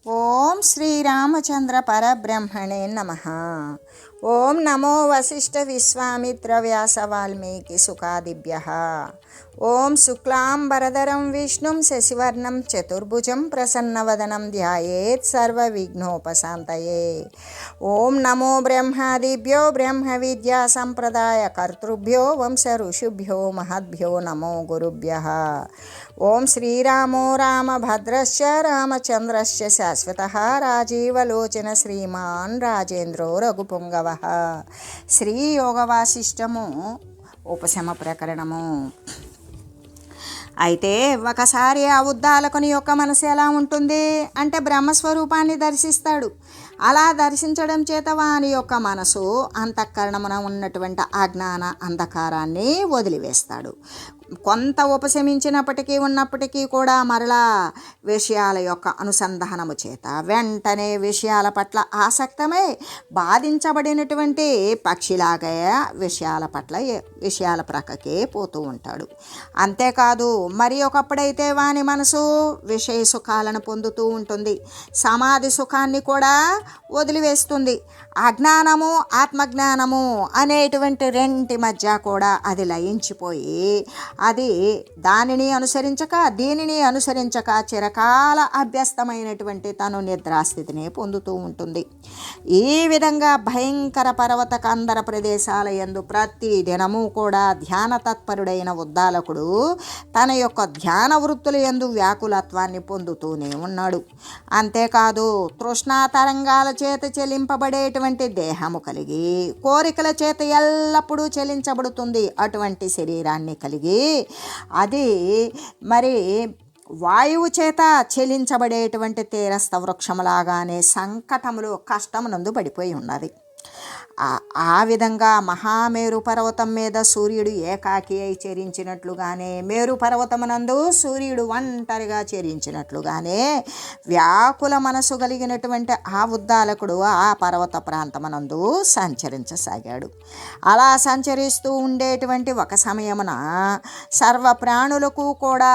ఓం శ్రీరామచంద్ర పరబ్రహ్మణే నమః. ఓం నమో వశిష్ఠ విశ్వామిత్ర వ్యాస వాల్మీకి సుఖాదిభ్యః. ఓం శుక్లాంబరధరం విష్ణుం శశివర్ణం చతుర్భుజం ప్రసన్నవదనం ధ్యాయేత్ సర్వవిఘ్నోపశాంతయే. ఓం నమో బ్రహ్మాదిభ్యో బ్రహ్మ విద్యా సంప్రదాయ కర్తృభ్యో వంశ ఋషిభ్యో మహద్భ్యో నమో గురుభ్యః. ఓం శ్రీరామో రామభద్రశ్చ రామచంద్రశ్చ శాశ్వతః రాజీవలోచన శ్రీమాన్ రాజేంద్రో రఘుపుంగవః. శ్రీ యోగవాసిష్టము ఉపశమ ప్రకరణము. అయితే ఒకసారి ఆ ఉద్దాలకుని యొక్క మనసు ఎలా ఉంటుంది అంటే బ్రహ్మస్వరూపాన్ని దర్శిస్తాడు. అలా దర్శించడం చేత వాని యొక్క మనసు అంతఃకరణమున ఉన్నటువంటి అజ్ఞాన అంధకారాన్ని వదిలివేస్తాడు. కొంత ఉపశమించినప్పటికీ ఉన్నప్పటికీ కూడా మరలా విషయాల యొక్క అనుసంధానము చేత వెంటనే విషయాల పట్ల ఆసక్తమై బాధించబడినటువంటి పక్షిలాగా విషయాల ప్రక్కకే పోతూ ఉంటాడు. అంతేకాదు మరి ఒకప్పుడైతే వాని మనసు విషయ సుఖాలను పొందుతూ ఉంటుంది, సమాధి సుఖాన్ని కూడా వదిలివేస్తుంది. అజ్ఞానము ఆత్మజ్ఞానము అనేటువంటి రెంటి మధ్య కూడా అది లయించిపోయి అది దానిని అనుసరించక దీనిని అనుసరించక చిరకాల అభ్యస్తమైనటువంటి తను నిద్రాస్థితిని పొందుతూ ఉంటుంది. ఈ విధంగా భయంకర పర్వత కందర ప్రదేశాల యందు ప్రతి దినము కూడా ధ్యాన తత్పరుడైన ఉద్దాలకుడు తన యొక్క ధ్యాన వృత్తుల యందు వ్యాకులత్వాన్ని పొందుతూనే ఉన్నాడు. అంతేకాదు తృష్ణా తరంగాల చేత చెలింపబడేటువంటి దేహము కలిగి కోరికల చేత ఎల్లప్పుడూ చెలించబడుతుంది అటువంటి శరీరాన్ని కలిగి అది మరి వాయువు చేత చెలించబడేటువంటి తీరస్థ వృక్షములాగానే సంకటములు కష్టమునందు పడిపోయి ఉన్నది. ఆ విధంగా మహామేరు పర్వతం మీద సూర్యుడు ఏకాకి అయి చెరించినట్లుగానే, మేరు పర్వతమునందు సూర్యుడు ఒంటరిగా చెరించినట్లుగానే వ్యాకుల మనసు కలిగినటువంటి ఆ ఉద్దాలకుడు ఆ పర్వత ప్రాంతమునందు సంచరించసాగాడు. అలా సంచరిస్తూ ఉండేటువంటి ఒక సమయమున సర్వ ప్రాణులకు కూడా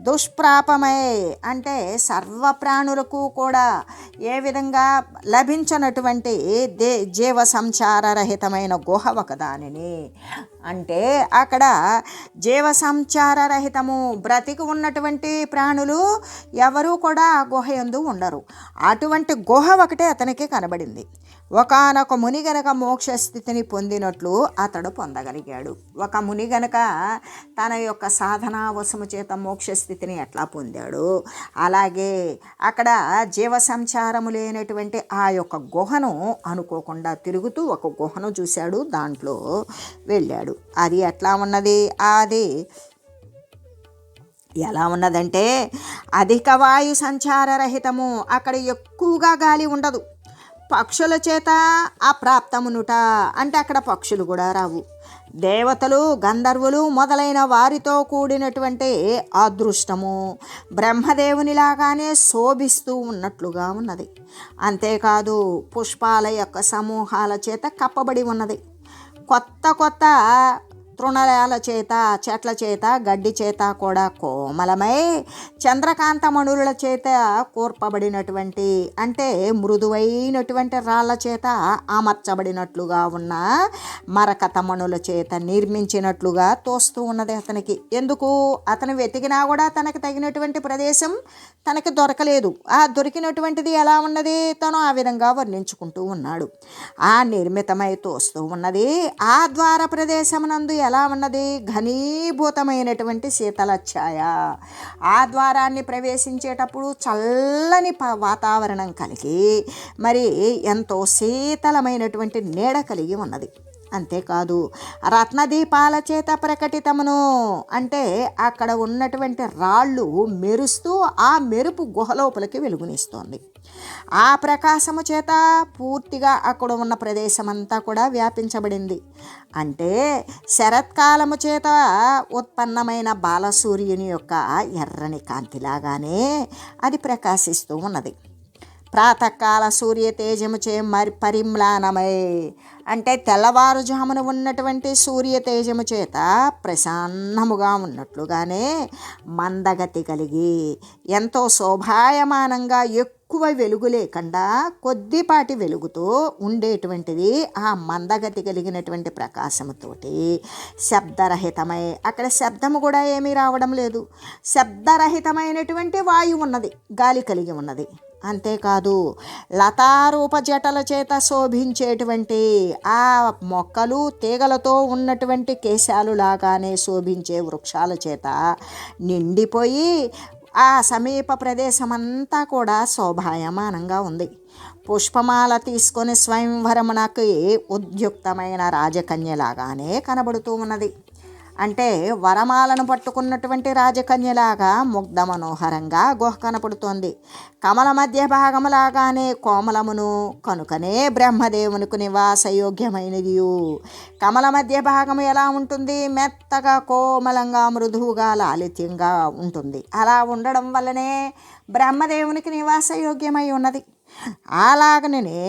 దుష్ప్రాపమై అంటే సర్వ ప్రాణులకు కూడా ఏ విధంగా లభించినటువంటి జీవ సంచారరహితమైన గుహ ఒకదానిని, అంటే అక్కడ జీవ సంచారరహితము బ్రతికి ఉన్నటువంటి ప్రాణులు ఎవరూ కూడా ఆ గుహ యందు ఉండరు. అటువంటి గుహ ఒకటే అతనికి కనబడింది. ఒకానొక ముని గనక మోక్షస్థితిని పొందినట్లు అతడు పొందగలిగాడు. ఒక ముని గనక తన యొక్క సాధనా వశము చేత మోక్షస్థితిని ఎట్లా పొందాడు, అలాగే అక్కడ జీవ సంచారము లేనటువంటి ఆ యొక్క గుహను అనుకోకుండా తిరుగుతూ ఒక గుహను చూశాడు, దాంట్లో వెళ్ళాడు. అది ఎట్లా ఉన్నది, అది ఎలా ఉన్నదంటే అధిక వాయు సంచారరహితము, అక్కడ ఎక్కువగా గాలి ఉండదు. పక్షుల చేత అప్రాప్తమునుట అంటే అక్కడ పక్షులు కూడా రావు. దేవతలు గంధర్వులు మొదలైన వారితో కూడినటువంటి అదృష్టము బ్రహ్మదేవునిలాగానే శోభిస్తూ ఉన్నట్లుగా ఉన్నది. అంతేకాదు పుష్పాల యొక్క సమూహాల చేత కప్పబడి ఉన్నది. కొత్త కొత్త తృణాల చేత చెట్ల చేత గడ్డి చేత కూడా కోమలమై చంద్రకాంత మణుల చేత కూర్పబడినటువంటి అంటే మృదువైనటువంటి రాళ్ల చేత అమర్చబడినట్లుగా ఉన్న మరకత మణుల చేత నిర్మించినట్లుగా తోస్తూ ఉన్నది అతనికి. ఎందుకు అతను వెతికినా కూడా తనకు తగినటువంటి ప్రదేశం తనకి దొరకలేదు. ఆ దొరికినటువంటిది ఎలా ఉన్నది తను ఆ విధంగా వర్ణించుకుంటూ ఉన్నాడు. ఆ నిర్మితమై తోస్తూ ఉన్నది. ఆ ద్వార ప్రదేశమునందు ఎలా ఉన్నది, ఘనీభూతమైనటువంటి శీతల ఛాయ. ఆ ద్వారాన్ని ప్రవేశించేటప్పుడు చల్లని వాతావరణం కలిగి మరి ఎంతో శీతలమైనటువంటి నీడ కలిగి ఉన్నది. అంతేకాదు రత్నదీపాల చేత ప్రకటితమును అంటే అక్కడ ఉన్నటువంటి రాళ్ళు మెరుస్తూ ఆ మెరుపు గుహలోపలికి వెలుగునిస్తోంది. ఆ ప్రకాశము చేత పూర్తిగా అక్కడ ఉన్న ప్రదేశమంతా కూడా వ్యాపించబడింది. అంటే శరత్కాలము చేత ఉత్పన్నమైన బాలసూర్యుని యొక్క ఎర్రని కాంతిలాగానే అది ప్రకాశిస్తూ ఉన్నది. ప్రాతకాల సూర్య తేజముచే పరిమ్లానమై అంటే తెల్లవారుజామున ఉన్నటువంటి సూర్య తేజము చేత ప్రసన్నముగా ఉన్నట్లుగానే మందగతి కలిగి ఎంతో శోభాయమానంగా ఎక్కువ వెలుగు లేకుండా కొద్దిపాటి వెలుగుతో ఉండేటువంటిది ఆ మందగతి కలిగినటువంటి ప్రకాశముతోటి శబ్దరహితమై, అక్కడ శబ్దము కూడా ఏమీ రావడం లేదు, శబ్దరహితమైనటువంటి వాయువు ఉన్నది, గాలి కలిగి ఉన్నది. అంతేకాదు లతారూప జటల చేత శోభించేటువంటి ఆ మొక్కలు తీగలతో ఉన్నటువంటి కేశాలు లాగానే శోభించే వృక్షాల చేత నిండిపోయి ఆ సమీప ప్రదేశమంతా కూడా శోభాయమానంగా ఉంది. పుష్పమాల తీసుకొని స్వయంవరమునకు ఉద్యుక్తమైన రాజకన్యలాగానే కనబడుతూ ఉన్నది. అంటే వరమాలను పట్టుకున్నటువంటి రాజకన్యలాగా ముగ్ధ మనోహరంగా గుహ కనపడుతోంది. కమల మధ్య భాగములాగానే కోమలమును, కనుకనే బ్రహ్మదేవునికి నివాసయోగ్యమైనదియు. కమల మధ్య భాగము ఎలా ఉంటుంది? మెత్తగా కోమలంగా మృదువుగా లాలిత్యంగా ఉంటుంది. అలా ఉండడం వల్లనే బ్రహ్మదేవునికి నివాసయోగ్యమై ఉన్నది. అలాగనే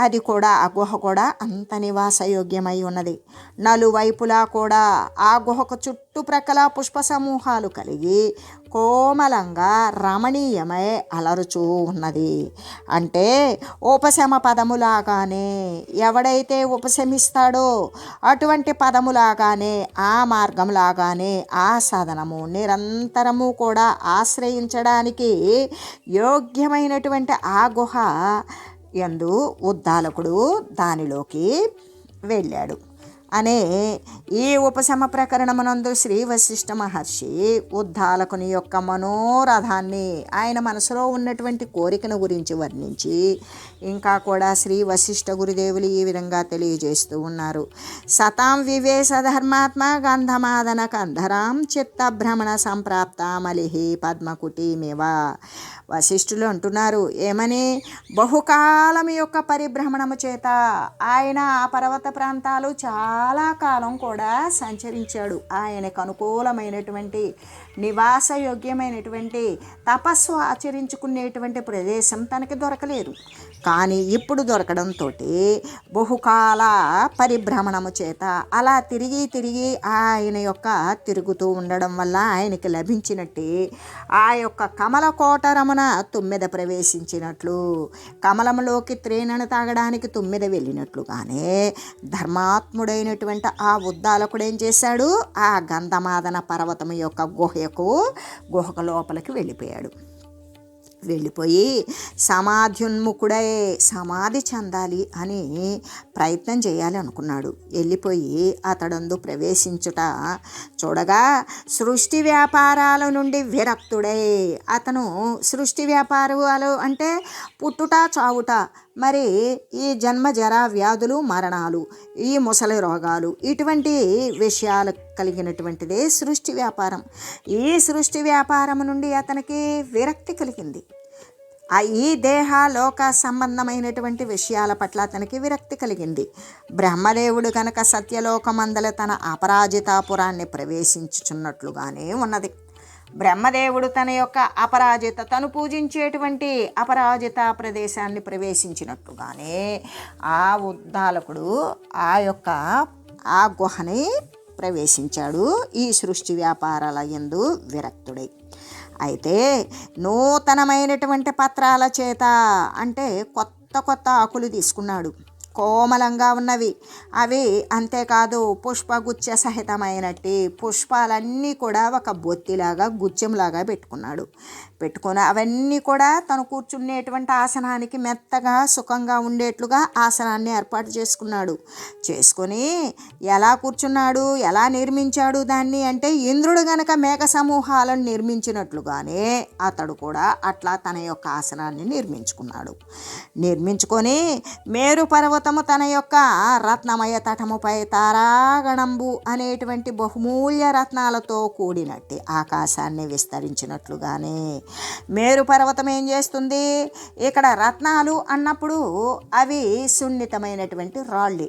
అది కూడా, ఆ గుహ కూడా అంత నివాసయోగ్యమై ఉన్నది. నలువైపులా కూడా ఆ గుహకు చుట్టుప్రక్కల పుష్ప సమూహాలు కలిగి కోమలంగా రమణీయమై అలరుచూ ఉన్నది. అంటే ఉపశమ పదములాగానే, ఎవడైతే ఉపశమిస్తాడో అటువంటి పదములాగానే, ఆ మార్గంలాగానే ఆ సాధనము నిరంతరము కూడా ఆశ్రయించడానికి యోగ్యమైనటువంటి ఆ గుహ యందు ఉద్దాలకుడు దానిలోకి వెళ్ళాడు అనే ఈ ఉపశమ ప్రకరణమునందు శ్రీ వశిష్ఠ మహర్షి ఉద్దాలకుని యొక్క మనోరథాన్ని, ఆయన మనసులో ఉన్నటువంటి కోరికను గురించి వర్ణించి ఇంకా కూడా శ్రీ వశిష్ఠ గురుదేవులు ఈ విధంగా తెలియజేస్తూ ఉన్నారు. సతాం వివేశ ధర్మాత్మ గంధమాదన కంధరాం చిత్త భ్రమణ సంప్రాప్త మలిహి పద్మకుటీమివ. వశిష్ఠులు అంటున్నారు ఏమని? బహుకాలం యొక్క పరిభ్రమణము చేత ఆయన ఆ పర్వత ప్రాంతాలు చాలా కాలం కూడా సంచరించాడు. ఆయనకు అనుకూలమైనటువంటి నివాసయోగ్యమైనటువంటి తపస్సు ఆచరించుకునేటువంటి ప్రదేశం తనకి దొరకలేదు. కానీ ఇప్పుడు దొరకడంతో బహుకాల పరిభ్రమణము చేత అలా తిరిగి తిరిగి ఆయన యొక్క తిరుగుతూ ఉండడం వల్ల ఆయనకి లభించినట్టు ఆ యొక్క కమల కోటరమున తుమ్మెద ప్రవేశించినట్లు, కమలంలోకి త్రేణను తాగడానికి తుమ్మెద వెళ్ళినట్లుగానే ధర్మాత్ముడైనటువంటి ఆ ఉద్దాలకుడు ఏం చేశాడు? ఆ గంధమాదన పర్వతం యొక్క గుహకు లోపలికి వెళ్ళిపోయాడు. వెళ్ళిపోయి సమాధ్యున్ముఖుడై సమాధి చెందాలి అని ప్రయత్నం చేయాలి అనుకున్నాడు. వెళ్ళిపోయి అతడందు ప్రవేశించుట చూడగా సృష్టి వ్యాపారాల నుండి విరక్తుడై, అతను సృష్టి వ్యాపారాలు అంటే పుట్టుట చావుట, మరి ఈ జన్మ జరా వ్యాధులు మరణాలు, ఈ ముసలి రోగాలు, ఇటువంటి విషయాలు కలిగినటువంటిదే సృష్టి వ్యాపారం. ఈ సృష్టి వ్యాపారం నుండి అతనికి విరక్తి కలిగింది. ఈ దేహ లోక సంబంధమైనటువంటి విషయాల పట్ల అతనికి విరక్తి కలిగింది. బ్రహ్మదేవుడు కనుక సత్యలోకమందల తన అపరాజితాపురాన్ని ప్రవేశించుచున్నట్లుగానే ఉన్నది. బ్రహ్మదేవుడు తన యొక్క తను పూజించేటువంటి అపరాజిత ప్రదేశాన్ని ప్రవేశించినట్లుగానే ఆ ఉద్దాలకుడు ఆ గుహని ప్రవేశించాడు ఈ సృష్టి వ్యాపారాల యందు విరక్తుడై. అయితే నూతనమైనటువంటి పత్రాల చేత, అంటే కొత్త కొత్త ఆకులు తీసుకున్నాడు, కోమలంగా ఉన్నవి అవి. అంతేకాదు పుష్పగుచ్చ సహితమైనట్టి పుష్పాలన్నీ కూడా ఒక బొత్తిలాగా గుచ్చెంలాగా పెట్టుకొని అవన్నీ కూడా తను కూర్చునేటువంటి ఆసనానికి మెత్తగా సుఖంగా ఉండేట్లుగా ఆసనాన్ని ఏర్పాటు చేసుకొని ఎలా కూర్చున్నాడు, ఎలా నిర్మించాడు దాన్ని అంటే ఇంద్రుడు గనక మేఘ సమూహాలను నిర్మించినట్లుగానే అతడు కూడా అట్లా తన యొక్క ఆసనాన్ని నిర్మించుకొని మేరు పర్వతము తన యొక్క రత్నమయ తటముపై తారాగణంబు అనేటువంటి బహుమూల్య రత్నాలతో కూడినట్టి ఆకాశాన్ని విస్తరించినట్లుగానే మేరు పర్వతం ఏం చేస్తుంది? ఇక్కడ రత్నాలు అన్నప్పుడు అవి సున్నితమైనటువంటి రాళ్ళే.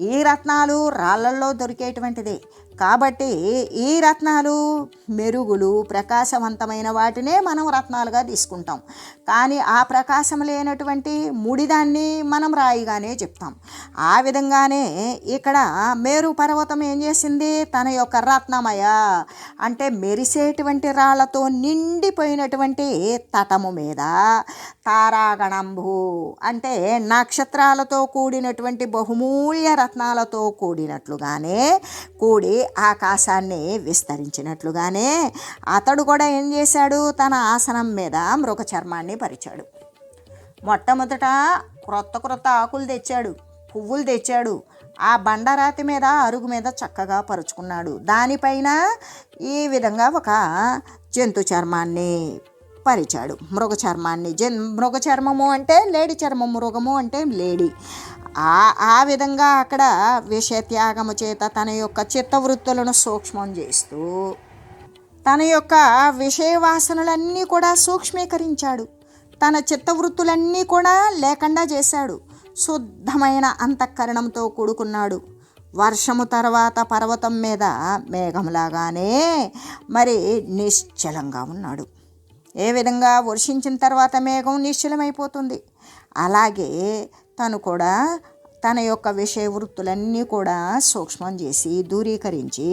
ఈ రత్నాలు రాళ్ళల్లో దొరికేటువంటిదే కాబట్టి ఈ రత్నాలు మెరుగులు ప్రకాశవంతమైన వాటినే మనం రత్నాలుగా తీసుకుంటాం. కానీ ఆ ప్రకాశం లేనటువంటి ముడిదాన్ని మనం రాయిగానే చెప్తాం. ఆ విధంగానే ఇక్కడ మేరు పర్వతం ఏం చేసింది? తన యొక్క రత్నమయ అంటే మెరిసేటువంటి రాళ్లతో నిండిపోయినటువంటి తటము మీద తారాగణంబు అంటే నక్షత్రాలతో కూడినటువంటి బహుమూల్య రత్నాలతో కూడినట్లుగానే కూడి ఆకాశాన్ని విస్తరించినట్లుగానే అతడు కూడా ఏం చేశాడు? తన ఆసనం మీద మృగ చర్మాన్ని పరిచాడు. మొట్టమొదట క్రొత్త ఆకులు తెచ్చాడు, పువ్వులు తెచ్చాడు. ఆ బండరాతి మీద అరుగు మీద చక్కగా పరుచుకున్నాడు. దానిపైన ఈ విధంగా ఒక జంతు చర్మాన్ని పరిచాడు. మృగ చర్మాన్ని మృగ చర్మము అంటే లేడి చర్మం, మృగము అంటే లేడి. ఆ విధంగా అక్కడ విషత్యాగము చేత తన యొక్క చిత్తవృత్తులను సూక్ష్మం చేస్తూ తన యొక్క విషయవాసనలన్నీ కూడా సూక్ష్మీకరించాడు. తన చిత్తవృత్తులన్నీ కూడా లేకుండా చేశాడు. శుద్ధమైన అంతఃకరణంతో కూడుకున్నాడు. వర్షము తర్వాత పర్వతం మీద మేఘంలాగానే మరి నిశ్చలంగా ఉన్నాడు. ఏ విధంగా వర్షించిన తర్వాత మేఘం నిశ్చలమైపోతుంది, అలాగే తను కూడా తన యొక్క విషయ వృత్తులన్నీ కూడా సూక్ష్మం చేసి దూరీకరించి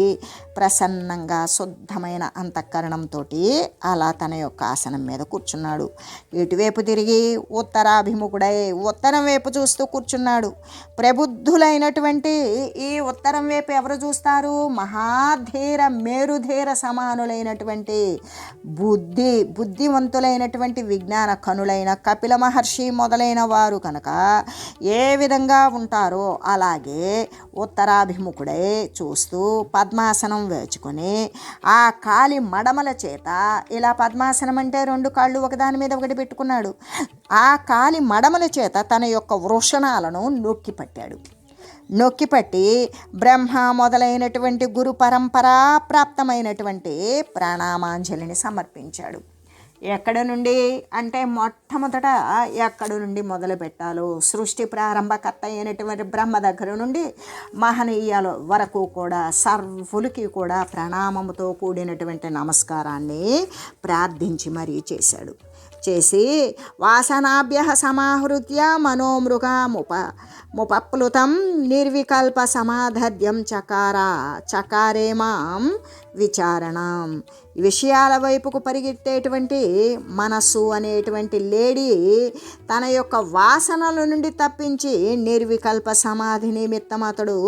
ప్రసన్నంగా శుద్ధమైన అంతఃకరణంతో అలా తన యొక్క ఆసనం మీద కూర్చున్నాడు. ఇటువైపు తిరిగి ఉత్తరాభిముఖుడై ఉత్తరం వైపు చూస్తూ కూర్చున్నాడు. ప్రబుద్ధులైనటువంటి ఈ ఉత్తరం వైపు ఎవరు చూస్తారు? మహాధీర మేరుధీర సమానులైనటువంటి బుద్ధివంతులైనటువంటి విజ్ఞాన కనులైన కపిల మహర్షి మొదలైన వారు కనుక ఏ విధంగా ఉంటారో అలాగే ఉత్తరాభిముఖుడై చూస్తూ పద్మాసనం వేచుకొని ఆ కాలి మడమల చేత ఇలా పద్మాసనం అంటే 2 కాళ్ళు ఒకదాని మీద ఒకటి పెట్టుకున్నాడు. ఆ కాలి మడమల చేత తన యొక్క వృషణాలను నొక్కిపట్టి బ్రహ్మ మొదలైనటువంటి గురు పరంపరా ప్రాప్తమైనటువంటి ప్రణామాంజలిని సమర్పించాడు. ఎక్కడ నుండి అంటే మొట్టమొదట ఎక్కడి నుండి మొదలు పెట్టాలో సృష్టి ప్రారంభకర్త అయినటువంటి బ్రహ్మ దగ్గర నుండి మహనీయాల వరకు కూడా సర్వులకి కూడా ప్రణామముతో కూడినటువంటి నమస్కారాన్ని ప్రార్థించి మరీ చేసి వాసనాభ్య సమాహృత్య మనోమృగముపప్లుతం నిర్వికల్ప సమాధద్యం చకారే మాం విచారణం. విషయాల వైపుకు పరిగెత్తేటువంటి మనస్సు అనేటువంటి లేడీ తన యొక్క వాసనల నుండి తప్పించి నిర్వికల్ప సమాధి నిమిత్తం అతడు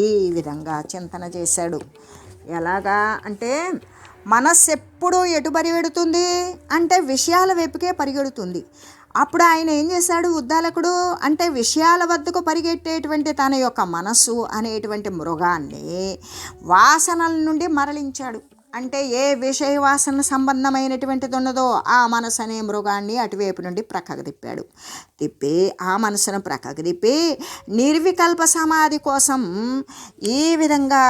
ఈ విధంగా చింతన చేశాడు. ఎలాగా అంటే మనస్సు ఎప్పుడూ ఎటు పరిగెడుతుంది అంటే విషయాల వైపుకే పరిగెడుతుంది. అప్పుడు ఆయన ఏం చేశాడు? ఉద్దాలకుడు అంటే విషయాల వద్దకు పరిగెట్టేటువంటి తన యొక్క మనస్సు అనేటువంటి మృగాన్ని వాసనల నుండి మరలించాడు. అంటే ఏ విషయ వాసన సంబంధమైనటువంటిది ఉన్నదో ఆ మనసు అనే మృగాన్ని అటువైపు నుండి ప్రక్కకు తిప్పి ఆ మనసును ప్రక్కకు తిప్పి నిర్వికల్ప సమాధి కోసం ఈ విధంగా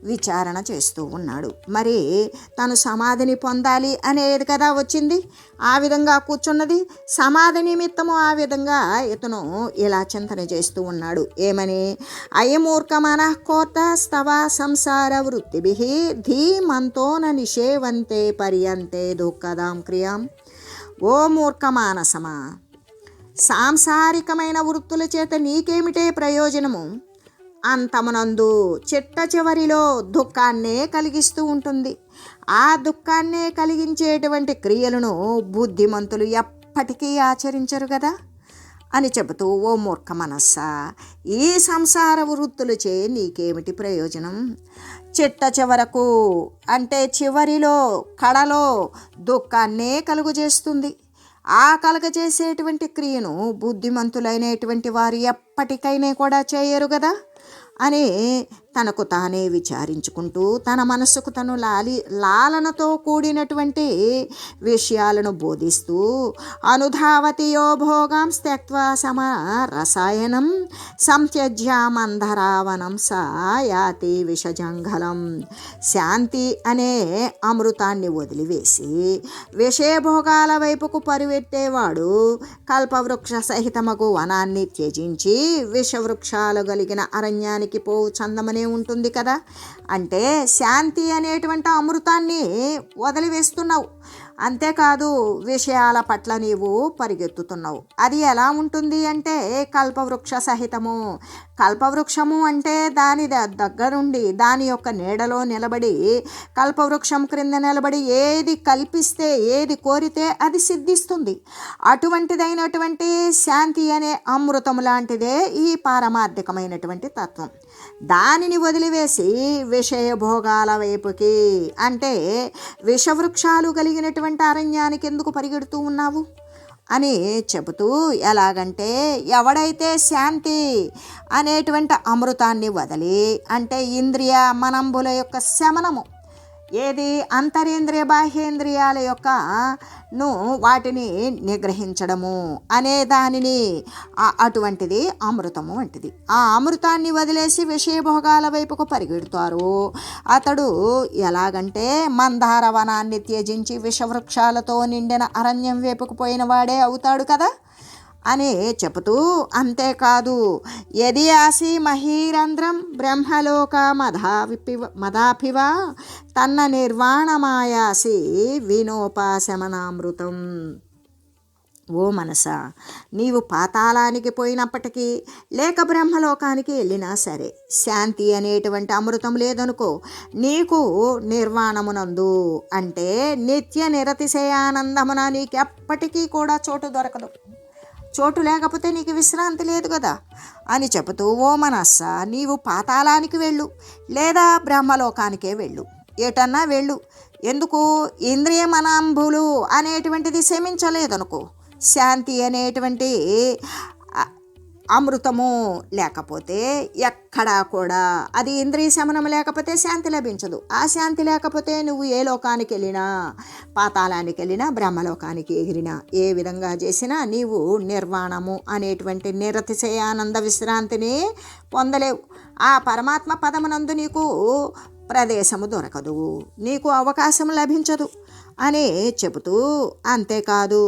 విచారణ చేస్తూ ఉన్నాడు. మరి తను సమాధిని పొందాలి అనేది కదా వచ్చింది, ఆ విధంగా కూర్చున్నది. సమాధి నిమిత్తము ఆ విధంగా ఇతను ఇలా చింతన చేస్తూ ఉన్నాడు. ఏమని? అయమూర్ఖ మనఃకోత స్తవ సంసార వృత్తిభిః ధీమంతో నిషేవంతే పర్యంతే దుఃఖదాం క్రియాం. ఓ మూర్ఖ మానసమా, సాంసారికమైన వృత్తుల చేత నీకేమిటే ప్రయోజనము? అంతమునందు చిట్ట చివరిలో దుఃఖాన్నే కలిగిస్తూ ఉంటుంది. ఆ దుఃఖాన్నే కలిగించేటువంటి క్రియలను బుద్ధిమంతులు ఎప్పటికీ ఆచరించరు కదా అని చెబుతూ, ఓ మూర్ఖ మనస్సా, ఈ సంసార వృత్తులచే నీకేమిటి ప్రయోజనం? చిట్ట చివరకు అంటే చివరిలో కడలో దుఃఖాన్నే కలుగజేస్తుంది. ఆ కలుగజేసేటువంటి క్రియను బుద్ధిమంతులైనటువంటి వారు ఎప్పటికైనా కూడా చేయరు కదా అని తనకు తానే విచారించుకుంటూ తన మనస్సుకు తను లాలనతో కూడినటువంటి విషయాలను బోధిస్తూ అనుధావతియో భోగాం త్యక్త్వా రసాయనం సంత్యజ్య మంధరావనం సా యాతి విషజంఘలం. శాంతి అనే అమృతాన్ని వదిలివేసి విషయభోగాల వైపుకు పరిగెత్తేవాడు కల్పవృక్ష సహితమగు వనాన్ని త్యజించి విషవృక్షాలు కలిగిన అరణ్యానికి పనికి పోవు చందమనే ఉంటుంది కదా. అంటే శాంతి అనేటువంటి అమృతాన్ని వదిలివేస్తున్నావు. అంతేకాదు విషయాల పట్ల నీవు పరిగెత్తుతున్నావు. అది ఎలా ఉంటుంది అంటే కల్పవృక్ష సహితము. కల్పవృక్షము అంటే దాని దగ్గరుండి దాని యొక్క నీడలో నిలబడి, కల్పవృక్షం క్రింద నిలబడి ఏది కల్పిస్తే ఏది కోరితే అది సిద్ధిస్తుంది. అటువంటిదైనటువంటి శాంతి అనే అమృతం లాంటిదే ఈ పారమార్థికమైనటువంటి తత్వం. దానిని వదిలివేసి విషయభోగాల వైపుకి, అంటే విషవృక్షాలు కలిగినటువంటి అరణ్యానికి ఎందుకు పరిగెడుతూ ఉన్నావు అని చెబుతూ, ఎలాగంటే ఎవడైతే శాంతి అనేటువంటి అమృతాన్ని వదిలి, అంటే ఇంద్రియ మనంబుల యొక్క శమనము, ఏది అంతరేంద్రియ బాహ్యేంద్రియాల యొక్క వాటిని నిగ్రహించడము అనే దానిని, అటువంటిది అమృతము వంటిది. ఆ అమృతాన్ని వదిలేసి విషయభోగాల వైపుకు పరిగెడతారు. అతడు ఎలాగంటే మందార వనాన్ని త్యజించి విషవృక్షాలతో నిండిన అరణ్యం వైపుకు పోయిన వాడే అవుతాడు కదా అని చెబుతూ, అంతేకాదు యది ఆసి మహీరంధ్రం బ్రహ్మలోక మదాభివ తన్న నిర్వాణమాయాసి వినోపాశమనామృతం. ఓ మనసా, నీవు పాతాళానికి పోయినప్పటికీ లేక బ్రహ్మలోకానికి వెళ్ళినా సరే శాంతి అనేటువంటి అమృతం లేదనుకో, నీకు నిర్వాణమునందు అంటే నిత్య నిరతిశయానందమున నీకు ఎప్పటికీ కూడా చోటు దొరకదు. చోటు లేకపోతే నీకు విశ్రాంతి లేదు కదా అని చెబుతూ, ఓ మనస్స, నీవు పాతాళానికి వెళ్ళు లేదా బ్రహ్మలోకానికే వెళ్ళు, ఏటన్నా వెళ్ళు. ఎందుకు? ఇంద్రియ మనాంబులు అనేటువంటిది శమించలేదనుకో, శాంతి అనేటువంటి అమృతము లేకపోతే ఎక్కడా కూడా, అది ఇంద్రియ శమనం లేకపోతే శాంతి లభించదు. ఆ శాంతి లేకపోతే నువ్వు ఏ లోకానికి వెళ్ళినా, పాతాళానికి వెళ్ళినా, బ్రహ్మలోకానికి ఎగిరినా, ఏ విధంగా చేసినా నీవు నిర్వాణము అనేటువంటి నిరతిశయానంద విశ్రాంతిని పొందలేవు. ఆ పరమాత్మ పదమునందు నీకు ప్రదేశము దొరకదు, నీకు అవకాశం లభించదు అని చెబుతూ, అంతేకాదు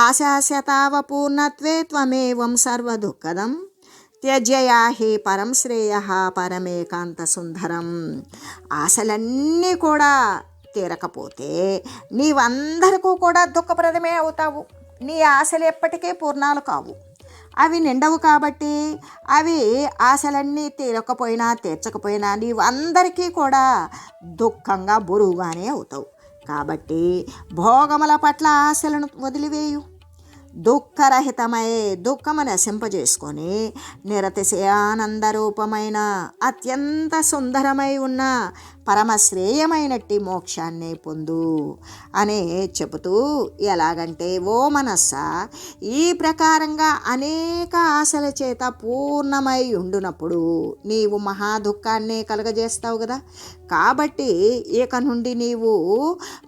ఆశాశతావ పూర్ణత్వే త్వమేవం సర్వదుఃఖదం త్యజ్యయాహి పరం శ్రేయ పరమేకాంత సుందరం. ఆశలన్నీ కూడా తీరకపోతే నీవందరికీ కూడా దుఃఖప్రదమే అవుతావు. నీ ఆశలు ఎప్పటికీ పూర్ణాలు కావు, అవి నిండవు. కాబట్టి అవి ఆశలన్నీ తీరకపోయినా తీర్చకపోయినా నీవు అందరికీ కూడా దుఃఖంగా బరువుగానే అవుతావు. కాబట్టి భోగముల పట్ల ఆశలను వదిలివేయు, దుఃఖరహితమై దుఃఖము నశింపజేసుకొని నిరతిశయానంద రూపమైన అత్యంత సుందరమై ఉన్న పరమశ్రేయమైనట్టి మోక్షాన్ని పొందు అని చెబుతూ, ఎలాగంటే ఓ మనస్స, ఈ ప్రకారంగా అనేక ఆశల చేత పూర్ణమై ఉండునప్పుడు నీవు మహాదుఃఖాన్ని కలుగజేస్తావు కదా. కాబట్టి ఇక నుండి నీవు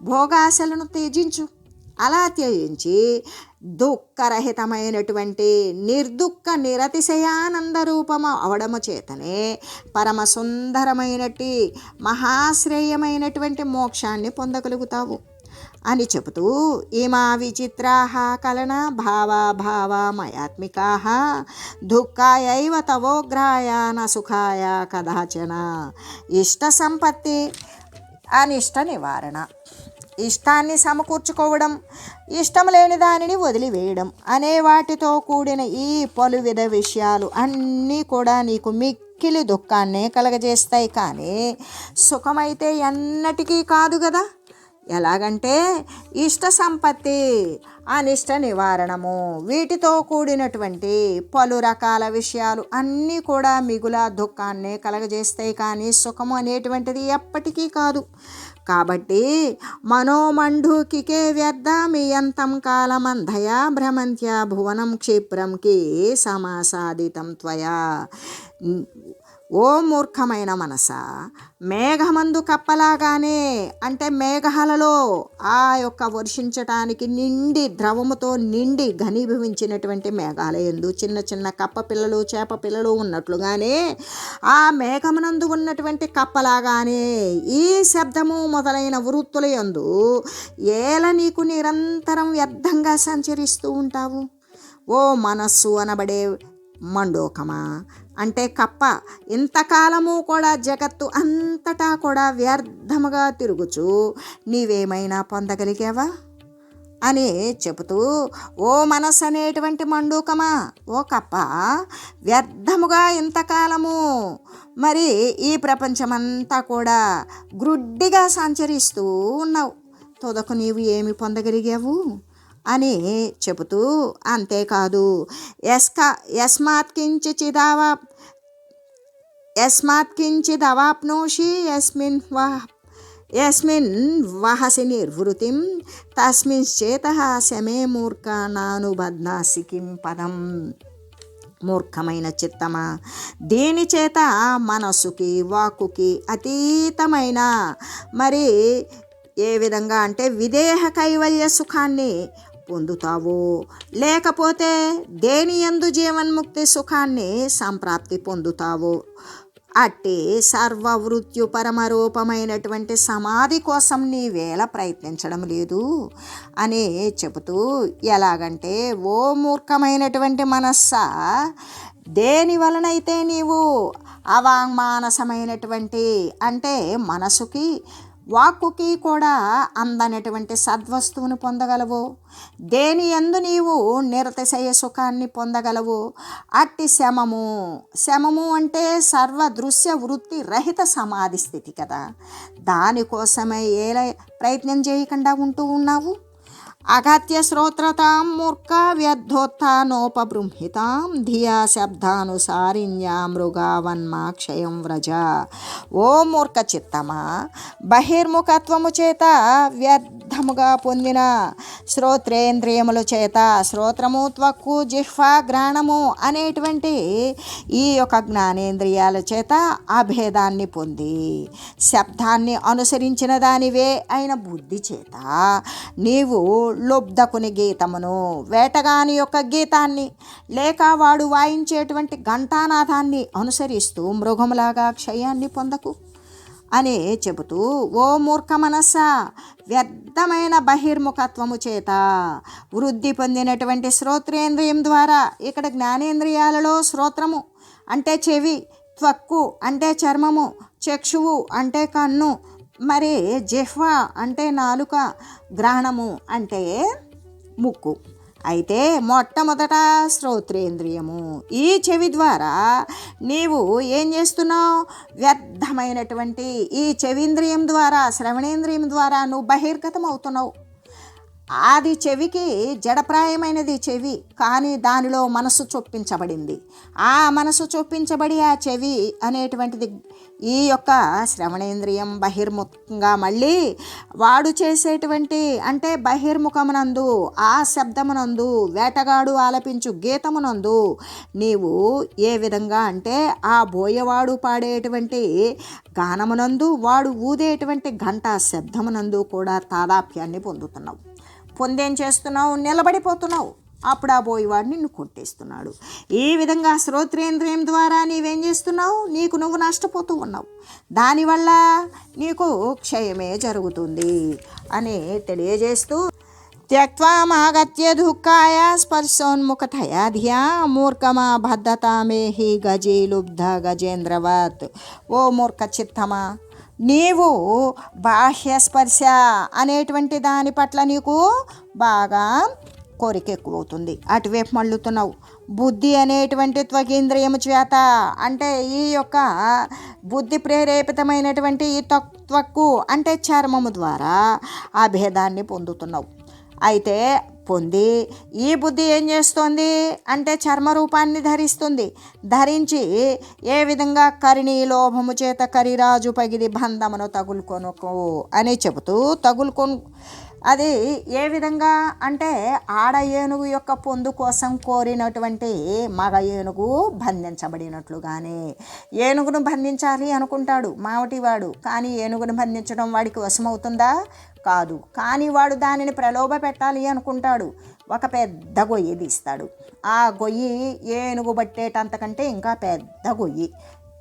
భోగాశలను త్యజించు. అలా త్యజించి దుఃఖరహితమైనటువంటి నిర్దుఃఖ నిరతిశయానంద రూపము అవడము చేతనే పరమ సుందరమైనట్టి మహాశ్రేయమైనటువంటి మోక్షాన్ని పొందగలుగుతావు అని చెబుతూ, ఇమా విచిత్రాః కలన భావాభావమయాత్మికాః దుఃఖాయైవ తవోగ్రాయ న సుఖాయ కదాచన. ఇష్ట సంపత్తి, అనిష్ట నివారణ, ఇష్టాన్ని సమకూర్చుకోవడం, ఇష్టం లేని దానిని వదిలివేయడం అనే వాటితో కూడిన ఈ పలువిధ విషయాలు అన్నీ కూడా నీకు మిక్కిలి దుఃఖాన్నే కలగజేస్తాయి, కానీ సుఖమైతే ఎన్నటికీ కాదు కదా. ఎలాగంటే ఇష్ట సంపత్తి, అనిష్ట నివారణము, వీటితో కూడినటువంటి పలు రకాల విషయాలు అన్నీ కూడా మిగుల దుఃఖాన్నే కలగజేస్తాయి, కానీ సుఖము అనేటువంటిది ఎప్పటికీ కాదు. కాబట్టి మనోమండూకికే వ్యర్థమియంతం కాలమంధయా భ్రమంత్యా భువనం క్షిప్రంకి సమాసాదితం త్వయా. ఓ మూర్ఖమైన మనస, మేఘమందు కప్పలాగానే, అంటే మేఘాలలో ఆ యొక్క వర్షించటానికి నిండి ద్రవముతో నిండి ఘనీభవించినటువంటి మేఘాల యందు చిన్న చిన్న కప్ప పిల్లలు చేప పిల్లలు ఉన్నట్లుగానే ఆ మేఘమునందు ఉన్నటువంటి కప్పలాగానే ఈ శబ్దము మొదలైన వృత్తుల యందు ఏల నీకు నిరంతరం వ్యర్థంగా సంచరిస్తూ ఉంటావు. ఓ మనస్సు అనబడే మండోకమా అంటే కప్ప, ఇంతకాలము కూడా జగత్తు అంతటా కూడా వ్యర్థముగా తిరుగుచు నీవేమైనా పొందగలిగావా అని చెబుతూ, ఓ మనస్సు అనేటువంటి మండూకమా, ఓ కప్ప, వ్యర్థముగా ఇంతకాలము మరి ఈ ప్రపంచమంతా కూడా గ్రుడ్డిగా సంచరిస్తూ ఉన్నావు, తుదకు నీవు ఏమి పొందగలిగావు అని చెబుతూ, అంతేకాదు యస్మాత్ కించిదవాప్నోషి యస్మిన్ వహసి నిర్వృతిం తస్మింశ్చేతః శమే మూర్ఖ నానుబధ్నాసి కిం పదం. మూర్ఖమైన చిత్తమా, దీని చేత మనస్సుకి వాక్కుకి అతీతమైన మరి ఏ విధంగా అంటే విదేహ కైవల్య సుఖాన్ని పొందుతావో, లేకపోతే దేని యందు జీవన్ముక్తి సుఖాన్ని సంప్రాప్తి పొందుతావో, అట్టి సర్వవృత్యు పరమరూపమైనటువంటి సమాధి కోసం నీవేళ ప్రయత్నించడం లేదు అని చెబుతూ, ఎలాగంటే ఓ మూర్ఖమైనటువంటి మనస్సా, దేని వలనైతే నీవు అవాంగ్మానసమైనటువంటి అంటే మనసుకి వాక్కుకి కూడా అందనటువంటి సద్వస్తువును పొందగలవు, దేని యందు నీవు నిరతిశయ సుఖాన్ని పొందగలవు, అట్టి శమము అంటే సర్వదృశ్య వృత్తి రహిత సమాధి స్థితి కదా, దానికోసమే ఏ ప్రయత్నం చేయకుండా ఉంటూ ఉన్నావు. అగత్య శ్రోత్రతాం మూర్ఖ వ్యర్థోత్థానోపబృంహితాం ధియా శబ్దానుసారిణ్యా మృగావన్మాక్షయం వ్రజ. ఓ మూర్ఖ చిత్తమా, బహిర్ముఖత్వము చేత వ్యర్థముగా పొందిన శ్రోత్రేంద్రియముల చేత, శ్రోత్రము, త్వక్కు, జిహ్వ, గ్రాణము అనేటువంటి ఈ యొక్క జ్ఞానేంద్రియాల చేత అభేదాన్ని పొంది శబ్దాన్ని అనుసరించిన దానివే అయిన బుద్ధి చేత నీవు లుబ్ధకుని గీతమును, వేటగాని యొక్క గీతాన్ని లేక వాడు వాయించేటువంటి ఘంటానాదాన్ని అనుసరిస్తూ మృగములాగా క్షయాన్ని పొందకు అని చెబుతూ, ఓ మూర్ఖ మనస్సా, వ్యర్థమైన బహిర్ముఖత్వము చేత వృద్ధి పొందినటువంటి శ్రోత్రేంద్రియం ద్వారా, ఇక్కడ జ్ఞానేంద్రియాలలో శ్రోత్రము అంటే చెవి, త్వక్కు అంటే చర్మము, చక్షువు అంటే కన్ను, మరి జిహ్వ అంటే నాలుక, గ్రహణము అంటే ముక్కు. అయితే మొట్టమొదట శ్రోత్రేంద్రియము, ఈ చెవి ద్వారా నీవు ఏం చేస్తున్నావు, వ్యర్థమైనటువంటి ఈ చెవింద్రియం ద్వారా, శ్రవణేంద్రియం ద్వారా నువ్వు బహిర్గతం అవుతున్నావు. అది చెవికి జడప్రాయమైనది చెవి, కానీ దానిలో మనసు చొప్పించబడింది. ఆ మనసు చొప్పించబడి ఆ చెవి అనేటువంటిది ఈ యొక్క శ్రవణేంద్రియం బహిర్ముఖంగా మళ్ళీ వాడు చేసేటువంటి అంటే బహిర్ముఖమునందు ఆ శబ్దమునందు, వేటగాడు ఆలపించు గీతమునందు నీవు ఏ విధంగా అంటే ఆ బోయవాడు పాడేటువంటి గానమునందు, వాడు ఊదేటువంటి ఘంటా శబ్దమునందు కూడా తాదాప్యాన్ని పొందుతున్నావు. పొందేం చేస్తున్నావు, నిలబడిపోతున్నావు. అప్పుడు ఆ బోయివాడు నిన్ను కొట్టేస్తున్నాడు. ఈ విధంగా శ్రోత్రేంద్రియం ద్వారా నీవేం చేస్తున్నావు, నీకు నువ్వు నష్టపోతూ ఉన్నావు. దానివల్ల నీకు క్షయమే జరుగుతుంది అని తెలియజేస్తూ, త్యక్త్వా మాగత్య దుఃఖాయ స్పర్శోన్ముఖతయా ధియా మూర్ఖమా బద్ధతామేహి గజీ లుబ్ధ గజేంద్రవత్. ఓ మూర్ఖ చిత్తమా, నీవు బాహ్య స్పర్శ అనేటువంటి దాని పట్ల నీకు బాగా కోరిక ఎక్కువ అవుతుంది, అటువైపు మళ్ళుతున్నావు. బుద్ధి అనేటువంటి త్వగేంద్రియము చేత అంటే ఈ యొక్క బుద్ధి ప్రేరేపితమైనటువంటి ఈ త్వక్కు అంటే చర్మము ద్వారా ఆ భేదాన్ని పొందుతున్నావు. అయితే పొంది ఈ బుద్ధి ఏం చేస్తోంది అంటే చర్మరూపాన్ని ధరిస్తుంది. ధరించి ఏ విధంగా కరిణి లోభము చేత కరిరాజు పగిలి బంధమును తగులుకొనుకో అని చెబుతూ, అది ఏ విధంగా అంటే ఆడ ఏనుగు యొక్క పొందు కోసం కోరినటువంటి మగ ఏనుగు బంధించబడినట్లుగానే, ఏనుగును బంధించాలి అనుకుంటాడు మావటివాడు, కానీ ఏనుగును బంధించడం వాడికి వశమవుతుందా? కాదు. కానీ వాడు దానిని ప్రలోభ పెట్టాలి అనుకుంటాడు, ఒక పెద్ద గొయ్యి తీస్తాడు. ఆ గొయ్యి ఏనుగు పట్టేటంతకంటే ఇంకా పెద్ద గొయ్యి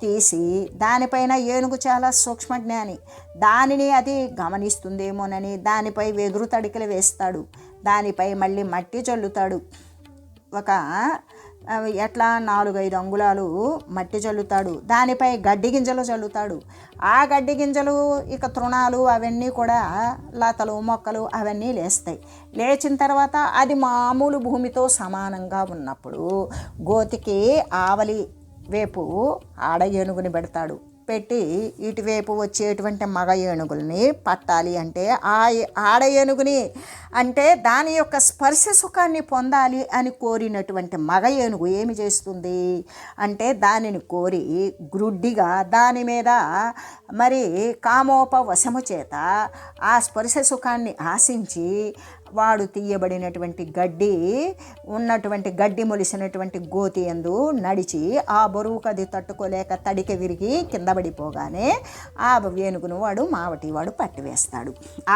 తీసి దానిపైన ఏనుగు చాలా సూక్ష్మజ్ఞాని, దానిని అది గమనిస్తుందేమోనని దానిపై వెదురు తడికలు వేస్తాడు, దానిపై మళ్ళీ మట్టి చల్లుతాడు, ఒక ఎట్లా 4-5 అంగుళాలు మట్టి చల్లుతాడు, దానిపై గడ్డి గింజలు చల్లుతాడు. ఆ గడ్డి గింజలు ఇక తృణాలు అవన్నీ కూడా లతలు మొక్కలు అవన్నీ లేస్తాయి. లేచిన తర్వాత అది మామూలు భూమితో సమానంగా ఉన్నప్పుడు గోతికి ఆవలి వైపు ఆడ ఏనుగుని పెడతాడు. పెట్టి ఇటువైపు వచ్చేటువంటి మగ ఏనుగుల్ని పట్టాలి అంటే ఆ ఆడ ఏనుగుని అంటే దాని యొక్క స్పర్శ సుఖాన్ని పొందాలి అని కోరినటువంటి మగ ఏనుగు ఏమి చేస్తుంది అంటే దానిని కోరి గ్రుడ్డిగా దాని మీద మరి కామోపవశము చేత ఆ స్పర్శ సుఖాన్ని ఆశించి వాడు తీయబడినటువంటి గడ్డి మొలిసినటువంటి గోతి యందు నడిచి ఆ బరువుకు అది తట్టుకోలేక తడికి విరిగి కింద పడిపోగానే ఆ ఏనుగును వాడు పట్టివేస్తాడు.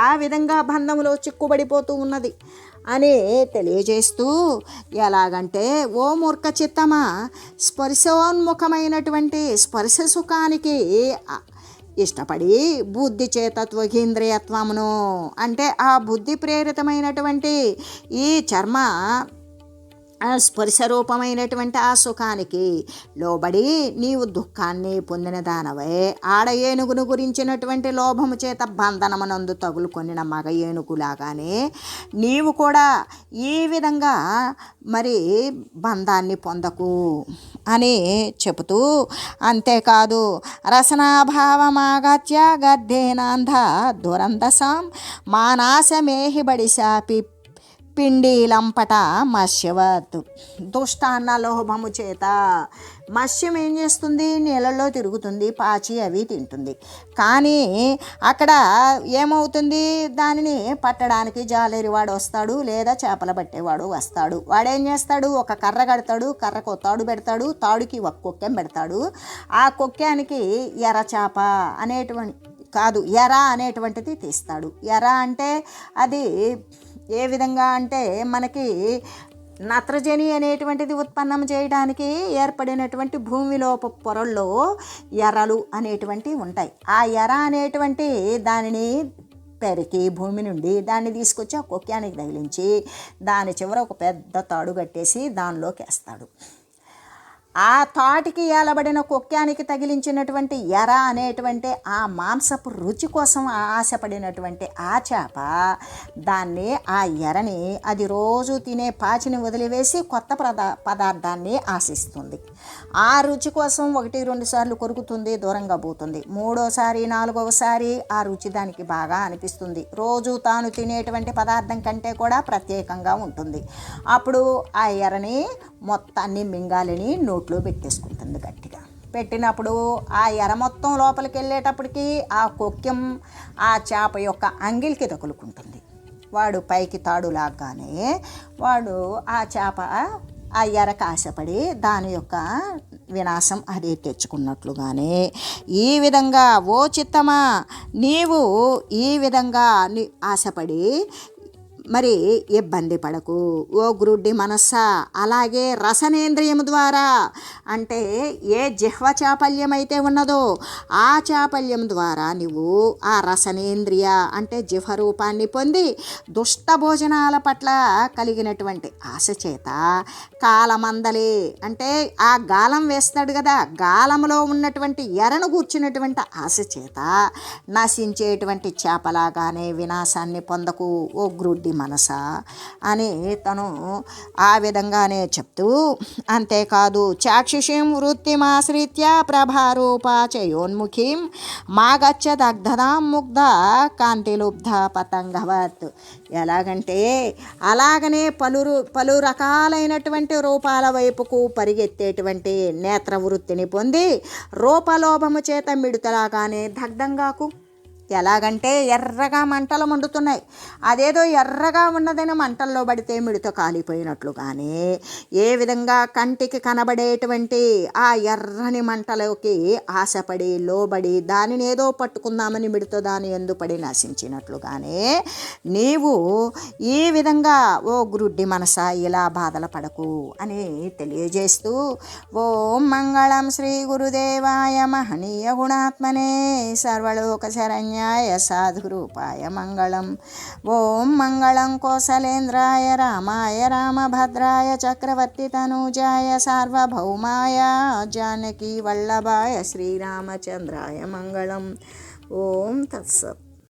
ఆ విధంగా బంధంలో చిక్కుబడిపోతూ ఉన్నది అని తెలియజేస్తూ, ఎలాగంటే ఓ మూర్ఖ చిత్తమా, స్పర్శోన్ముఖమైనటువంటి స్పర్శ సుఖానికి ఇష్టపడి బుద్ధి చేత త్వగీంద్రియత్వమును అంటే ఆ బుద్ధి ప్రేరితమైనటువంటి ఈ చర్మ స్పర్శరూపమైనటువంటి ఆ సుఖానికి లోబడి నీవు దుఃఖాన్ని పొందిన దానవే ఆడ ఏనుగును గురించినటువంటి లోభము చేత బంధనమునందు తగులుకొనిన మగ ఏనుగులాగానే నీవు కూడా ఈ విధంగా మరి బంధాన్ని పొందకు అని చెబుతూ, అంతేకాదు రసనాభావమాగత్య గర్ధేనాంధ దురందసాం మానాశమేహి బడిశాపి పిండీలంపట మత్స్యవత్. దుష్టాన్న లోభము చేత మత్స్యం ఏం చేస్తుంది, నీళ్ళల్లో తిరుగుతుంది, పాచి అవి తింటుంది. కానీ అక్కడ ఏమవుతుంది, దానిని పట్టడానికి జాలేరివాడు వస్తాడు లేదా చేపలు పట్టేవాడు వస్తాడు. వాడేం చేస్తాడు, ఒక కర్ర కడతాడు, కర్రకు తాడు పెడతాడు, తాడుకి ఒక కొక్కెం పెడతాడు. ఆ కొక్కానికి ఎర్ర చేప ఎర అనేటువంటిది తీస్తాడు. ఎర అంటే అది ఏ విధంగా అంటే మనకి నత్రజని అనేటువంటిది ఉత్పన్నం చేయడానికి ఏర్పడినటువంటి భూమిలోప పొరల్లో ఎర్రలు అనేటువంటివి ఉంటాయి. ఆ ఎర్ర అనేటువంటి దానిని పెరికి భూమి నుండి దాన్ని తీసుకొచ్చి ఆ కొక్కానికి తగిలించి దాని చివర ఒక పెద్ద తాడు కట్టేసి దానిలోకి వేస్తాడు. ఆ తాటికి ఏలబడిన కొక్కానికి తగిలించినటువంటి ఎర అనేటువంటి ఆ మాంసపు రుచి కోసం ఆశపడినటువంటి ఆ చేప దాన్ని ఆ ఎరని అది రోజు తినే పాచిని వదిలివేసి కొత్త పదార్థాన్ని ఆశిస్తుంది. ఆ రుచి కోసం 1-2 సార్లు కొరుకుతుంది, దూరంగా పోతుంది. 3వసారి 4వసారి ఆ రుచి దానికి బాగా అనిపిస్తుంది. రోజు తాను తినేటువంటి పదార్థం కంటే కూడా ప్రత్యేకంగా ఉంటుంది. అప్పుడు ఆ ఎరని మొత్తాన్ని మింగాలని నోట్లో పెట్టేసుకుంటుంది గట్టిగా. పెట్టినప్పుడు ఆ ఎర మొత్తం లోపలికి వెళ్ళేటప్పటికి ఆ కొక్కెం ఆ చేప యొక్క అంగిలికి తగులుకుంటుంది. వాడు పైకి తాడు లాగానే వాడు ఆ చేప ఆ ఎరకు ఆశపడి దాని యొక్క వినాశం అదే తెచ్చుకున్నట్లుగానే ఈ విధంగా ఓ చిత్తమా నీవు ఈ విధంగా ఆశపడి మరి ఇబ్బంది పడకు ఓ గ్రుడ్డి మనస్సా. అలాగే రసనేంద్రియము ద్వారా అంటే ఏ జిహ్వ చాపల్యం అయితే ఉన్నదో ఆ చాపల్యం ద్వారా నువ్వు ఆ రసనేంద్రియ అంటే జిహ్వ రూపాన్ని పొంది దుష్ట భోజనాల పట్ల కలిగినటువంటి ఆశ చేత కాలమందలి అంటే ఆ గాలం వేస్తాడు కదా, గాలంలో ఉన్నటువంటి ఎరను కూర్చున్నటువంటి ఆశ చేత నశించేటువంటి చేపలాగానే వినాశాన్ని పొందకు ఓ గ్రుడ్డి మనసా అని తను ఆ విధంగానే చెప్తూ, అంతేకాదు చాక్షుషీం వృత్తిమాశ్రిత్య ప్రభారూపా చయోన్ముఖీం మాగచ్చదగ్ధదాం ముగ్ధ కాంతిలుబ్ధ పతంగవత్. ఎలాగంటే అలాగనే పలు రకాలైనటువంటి రూపాల వైపుకు పరిగెత్తేటువంటి నేత్రవృత్తిని పొంది రూపలోభము చేత మిడుతలాగానే దగ్ధంగాకు. ఎలాగంటే ఎర్రగా మంటలు మండుతున్నాయి, అదేదో ఎర్రగా ఉన్నదని మంటల్లో పడితే మిడత కాలిపోయినట్లుగానే ఏ విధంగా కంటికి కనబడేటువంటి ఆ ఎర్రని మంటలోకి ఆశపడి లోబడి దానిని ఏదో పట్టుకుందామని మిడత దాని యందు పడి నశించినట్లుగానే నీవు ఈ విధంగా ఓ గ్రుడ్డి మనసా ఇలా బాధల పడకు అని తెలియజేస్తూ, ఓం మంగళం శ్రీ గురుదేవాయ మహనీయ గుణాత్మనే సర్వలోక శరణ్య శరణ్యాయ సాధురూపాయ మంగళం. ఓం మంగళం కోసలేంద్రాయ రామాయ రామభద్రాయ చక్రవర్తి తనూజాయ సార్వభౌమాయ జానకీ వల్లభాయ శ్రీరామచంద్రాయ మంగళం. ఓం తత్సత్.